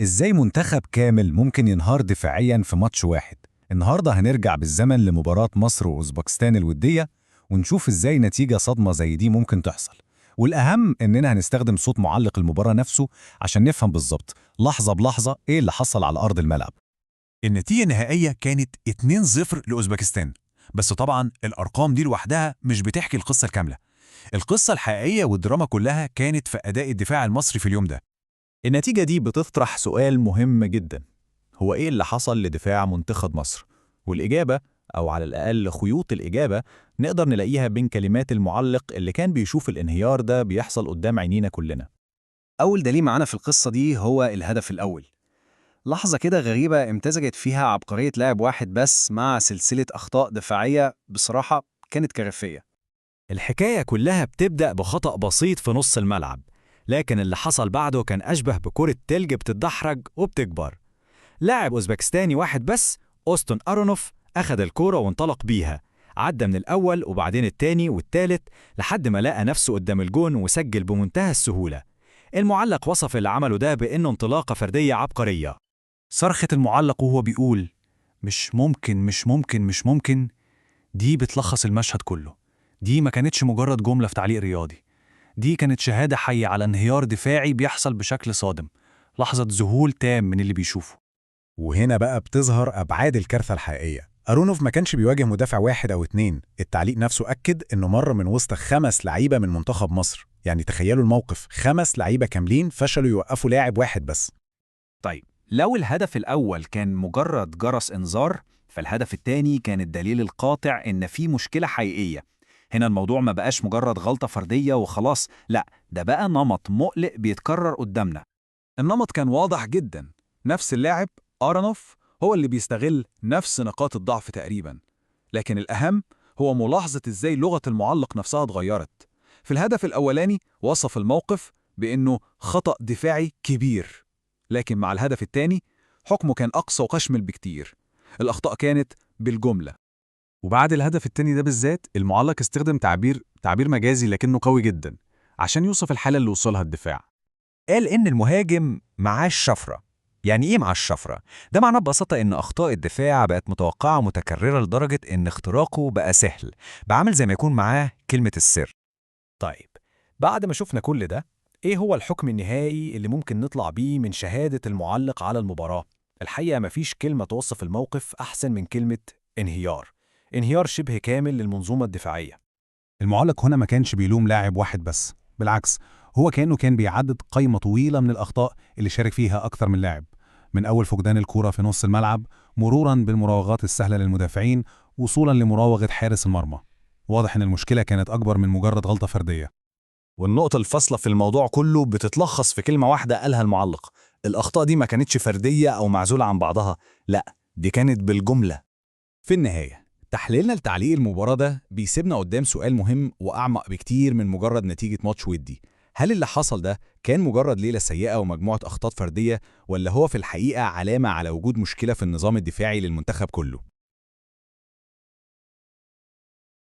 إزاي منتخب كامل ممكن ينهار دفاعيا في ماتش واحد؟ النهارده هنرجع بالزمن لمباراة مصر وأوزبكستان الودية، ونشوف إزاي نتيجة صدمة زي دي ممكن تحصل. والأهم إننا هنستخدم صوت معلق المباراة نفسه عشان نفهم بالظبط لحظة بلحظة إيه اللي حصل على أرض الملعب. النتيجة النهائية كانت 2-0 لأوزبكستان. بس طبعا الأرقام دي لوحدها مش بتحكي القصة الكاملة. القصة الحقيقية والدراما كلها كانت في أداء الدفاع المصري في اليوم ده. النتيجة دي بتطرح سؤال مهم جدا، هو إيه اللي حصل لدفاع منتخب مصر؟ والإجابة، أو على الأقل خيوط الإجابة، نقدر نلاقيها بين كلمات المعلق اللي كان بيشوف الانهيار ده بيحصل قدام عينينا كلنا. أول دليل معانا في القصة دي هو الهدف الأول. لحظة كده غريبة امتزجت فيها عبقرية لاعب واحد بس مع سلسلة أخطاء دفاعية بصراحة كانت كارثية. الحكاية كلها بتبدأ بخطأ بسيط في نص الملعب، لكن اللي حصل بعده كان أشبه بكرة تلج بتتدحرج وبتكبر. لاعب أوزبكستاني واحد بس، أوستون أرونوف، أخد الكورة وانطلق بيها، عدى من الأول وبعدين التاني والتالت لحد ما لقى نفسه قدام الجون وسجل بمنتهى السهولة. المعلق وصف اللي عمله ده بأنه انطلاقة فردية عبقرية. صرخة المعلق وهو بيقول مش ممكن مش ممكن مش ممكن، دي بتلخص المشهد كله. دي ما كانتش مجرد جملة في تعليق رياضي، دي كانت شهادة حية على انهيار دفاعي بيحصل بشكل صادم، لحظة ذهول تام من اللي بيشوفه. وهنا بقى بتظهر أبعاد الكارثة الحقيقية. أرونوف ما كانش بيواجه مدافع واحد أو اتنين، التعليق نفسه أكد إنه مر من وسط 5 لعيبة من منتخب مصر. يعني تخيلوا الموقف، 5 لعيبة كاملين فشلوا يوقفوا لاعب واحد بس. طيب لو الهدف الأول كان مجرد جرس إنذار، فالهدف التاني كان الدليل القاطع إن في مشكلة حقيقية. هنا الموضوع ما بقاش مجرد غلطة فردية وخلاص، لا، ده بقى نمط مقلق بيتكرر قدامنا. النمط كان واضح جدا، نفس اللاعب أرونوف هو اللي بيستغل نفس نقاط الضعف تقريبا. لكن الأهم هو ملاحظة إزاي لغة المعلق نفسها اتغيرت. في الهدف الأولاني وصف الموقف بأنه خطأ دفاعي كبير، لكن مع الهدف الثاني حكمه كان أقصى وأشمل بكتير. الأخطاء كانت بالجملة. وبعد الهدف الثاني ده بالذات المعلق استخدم تعبير مجازي لكنه قوي جدا عشان يوصف الحالة اللي وصلها الدفاع. قال إن المهاجم معاه الشفرة. يعني إيه معاه الشفرة؟ ده معناه ببساطة إن أخطاء الدفاع بقت متوقعة ومتكررة لدرجة إن اختراقه بقى سهل، بعمل زي ما يكون معاه كلمة السر. طيب، بعد ما شفنا كل ده، إيه هو الحكم النهائي اللي ممكن نطلع بيه من شهادة المعلق على المباراة؟ الحقيقة مفيش كلمة توصف الموقف أحسن من كلمة انهيار. انهيار شبه كامل للمنظومة الدفاعية. المعلق هنا ما كانش بيلوم لاعب واحد بس، بالعكس هو كان بيعدد قائمة طويلة من الأخطاء اللي شارك فيها أكثر من لاعب، من أول فقدان الكرة في نص الملعب، مرورا بالمراوغات السهلة للمدافعين، وصولا لمراوغة حارس المرمى. واضح إن المشكلة كانت أكبر من مجرد غلطة فردية. والنقطة الفاصلة في الموضوع كله بتتلخص في كلمة واحدة قالها المعلق: الأخطاء دي ما كانتش فردية أو معزولة عن بعضها، لا، دي كانت بالجملة. في النهاية، تحليلنا لتعليق المباراة ده بيسيبنا قدام سؤال مهم وأعمق بكتير من مجرد نتيجة ماتش ودي. هل اللي حصل ده كان مجرد ليلة سيئة ومجموعة أخطاء فردية، ولا هو في الحقيقة علامة على وجود مشكلة في النظام الدفاعي للمنتخب كله؟